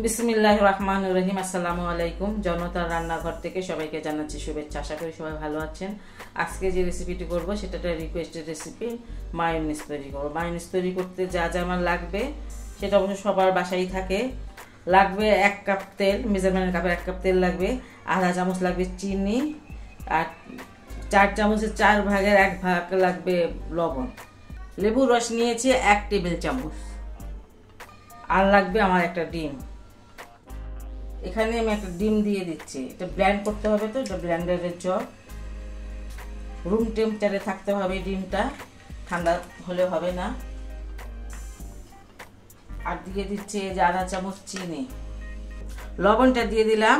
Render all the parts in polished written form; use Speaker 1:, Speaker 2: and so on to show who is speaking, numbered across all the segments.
Speaker 1: বিসমিল্লাহির রহমানির রহিম। আসসালামু আলাইকুম। জনতার রান্নাঘর থেকে সবাইকে জানাচ্ছি শুভেচ্ছা। আশা করি সবাই ভালো আছেন। আজকে যে রেসিপিটি করব সেটা একটা রিকোয়েস্টেড রেসিপি, মায়োনিজ তৈরি করব। মায়োনিজ তৈরি করতে যা যা আমার লাগবে সেটা অবশ্য সবার বাসায় থাকে। লাগবে 1 কাপ তেল, মেজারমেন্টের কাপে 1 কাপ তেল লাগবে, আধা চামচ লাগবে চিনি, আর 4 চামচের 4 ভাগের 1 ভাগ লাগবে লবণ। লেবুর রস নিয়েছি 1 টেবিল চামচ, আর লাগবে আমার একটা ডিম। এখানে আমি একটা ডিম দিয়ে দিচ্ছি। এটা ব্লেন্ড করতে হবে, তো এটা ব্লেন্ডারের জগ। রুম টেম্পারেচারে থাকতে হবে ডিমটা, ঠান্ডা হলে হবে না। আর দিয়ে দিচ্ছি এই যে আধা চামচ চিনি, লবণটা দিয়ে দিলাম।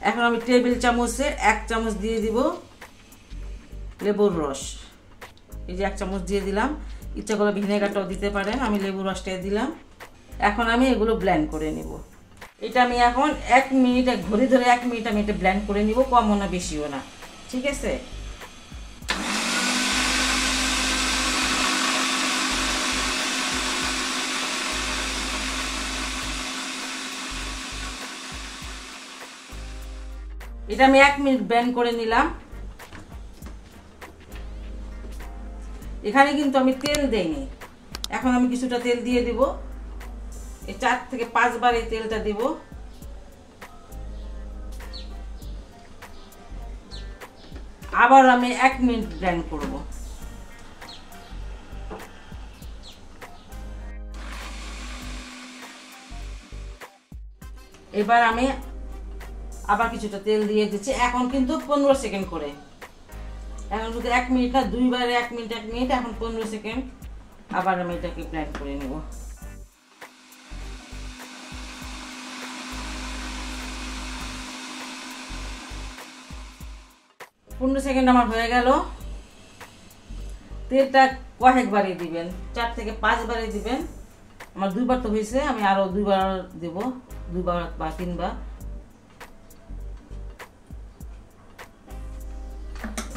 Speaker 1: এখন আমি টেবিল চামচের 1 চামচ দিয়ে দিব লেবুর রস। এই যে 1 চামচ দিয়ে দিলাম। ইচ্ছা করলে ভিনেগারটাও দিতে পারেন, আমি লেবুর রসটা দিলাম। এখন আমি এগুলো ব্লেন্ড করে নিব। এটা আমি এখন 1 মিনিট, ঘড়ি ধরে 1 মিনিট আমি এটা ব্লেন্ড করে নিব, কমও না বেশিও না, ঠিক আছে? এটা আমি 1 মিনিট ব্লেন্ড করে নিলাম। এখানে কিন্তু আমি তেল দেইনি, এখন আমি কিছুটা তেল দিয়ে দিব। এই 4 থেকে 5 বার এই তেলটা দিব। আবার আমি 1 মিনিট ব্লেন্ড করব। এবার আমি আবার কিছুটা তেল দিয়ে দিচ্ছি। এখন কিন্তু 15 সেকেন্ড করে, এখন যদি 1 মিনিট না, 2 বারে 1 মিনিট 1 মিনিট, এখন 15 সেকেন্ড। আবার আমি এটাকে ব্লেন্ড করে নেব। 15 সেকেন্ড আমার হয়ে গেল। তেলটা কয়েকবারে দিবেন, 4 থেকে 5 বারে দিবেন। আমার 2 বার তো হয়েছে, আমি আরো 2 বার দেব, 2 বার বা 3 বার।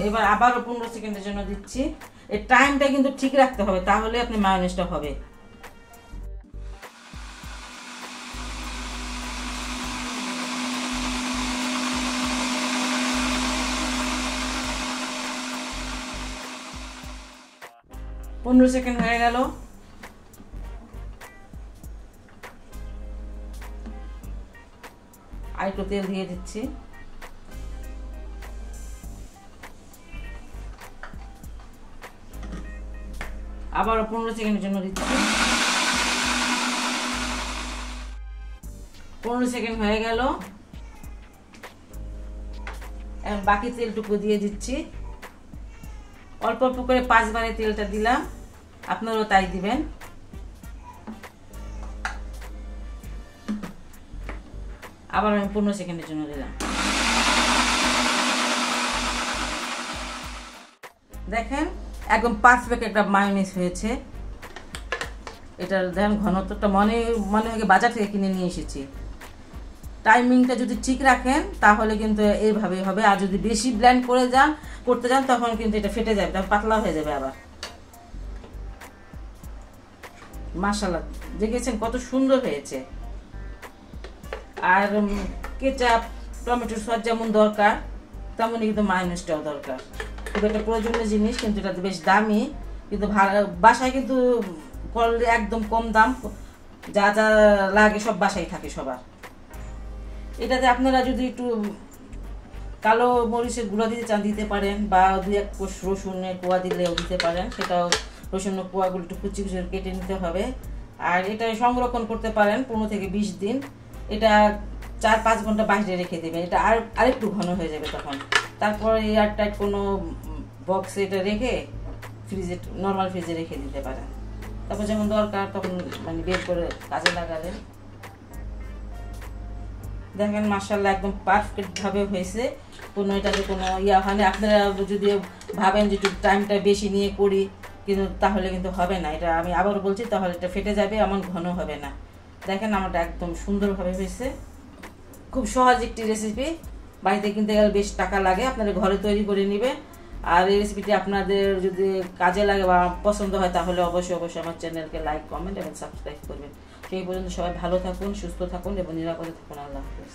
Speaker 1: এবার আবারও 15 সেকেন্ডের জন্য দিচ্ছি। এই টাইমটা কিন্তু ঠিক রাখতে হবে, তাহলে আপনি মায়োনিজটা হবে। পনেরো সেকেন্ড হয়ে গেল। আর একটু তেল দিয়ে দিচ্ছি। আবারও 15 সেকেন্ডের জন্য দিচ্ছি। 15 সেকেন্ড হয়ে গেল। এখন বাকি তেলটুকু দিয়ে দিচ্ছি। অল্প অল্প করে 5 বারে তেলটা দিলাম, আপনারাও তাই দিবেন। আবার আমি 15 সেকেন্ডের জন্য দিলাম। দেখেন একদম পারফেক্ট একটা মায়োনিজ হয়েছে। এটার দেখেন ঘনত্বটা মনে হয় বাজার থেকে কিনে নিয়ে এসেছি। টাইমিংটা যদি ঠিক রাখেন তাহলে কিন্তু এইভাবেই হবে। আর যদি বেশি ব্লেন্ড করতে যান তখন কিন্তু এটা ফেটে যাবে, তখন পাতলা হয়ে যাবে আবার। মাশাআল্লাহ, দেখেছেন কত সুন্দর হয়েছে। আর কেচাপ, টমেটো সস যেমন দরকার তেমনই কিন্তু মায়োনিজটাও দরকার। খুব একটা প্রয়োজনীয় জিনিস, কিন্তু এটা বেশ দামি, কিন্তু বাসায় কিন্তু করলে একদম কম দাম। যা যা লাগে সব বাসায় থাকে সবার। এটাতে আপনারা যদি একটু কালো মরিচের গুঁড়া দিতে চান দিতে পারেন, বা 2-1 কোষ রসুনের কোয়া দিলেও দিতে পারেন। সেটাও রসুনের কোয়াগুলো একটু কুচি কুচি কেটে নিতে হবে। আর এটা সংরক্ষণ করতে পারেন 15 থেকে 20 দিন। এটা 4-5 ঘন্টা বাইরে রেখে দেবেন, এটা আরেকটু ঘন হয়ে যাবে তখন। তারপরে এয়ারটাইট কোনো বক্সে এটা রেখে নর্মাল ফ্রিজে রেখে দিতে পারেন। তারপর যখন দরকার তখন মানে বের করে কাজে লাগালেন। দেখেন মাশাআল্লাহ একদম পারফেক্ট ভাবে হয়েছে, কোনো এটাতে কোনো হয়নি। আপনারা যদি ভাবেন যে একটু টাইমটা বেশি নিয়ে করি, কিন্তু তাহলে কিন্তু হবে না। এটা আমি আবার বলছি, তাহলে এটা ফেটে যাবে, এমন ঘন হবে না। দেখেন আমারটা একদম সুন্দরভাবে হয়েছে। খুব সহজ একটি রেসিপি, বাড়িতে কিনতে গেলে বেশ টাকা লাগে, আপনারা ঘরে তৈরি করে নেবেন। আর এই রেসিপিটি আপনাদের যদি কাজে লাগে বা পছন্দ হয় তাহলে অবশ্যই আমার চ্যানেলকে লাইক, কমেন্ট এবং সাবস্ক্রাইব করবেন। সেই পর্যন্ত সবাই ভালো থাকুন, সুস্থ থাকুন এবং নিরাপদে থাকুন। আল্লাহ হাফেজ।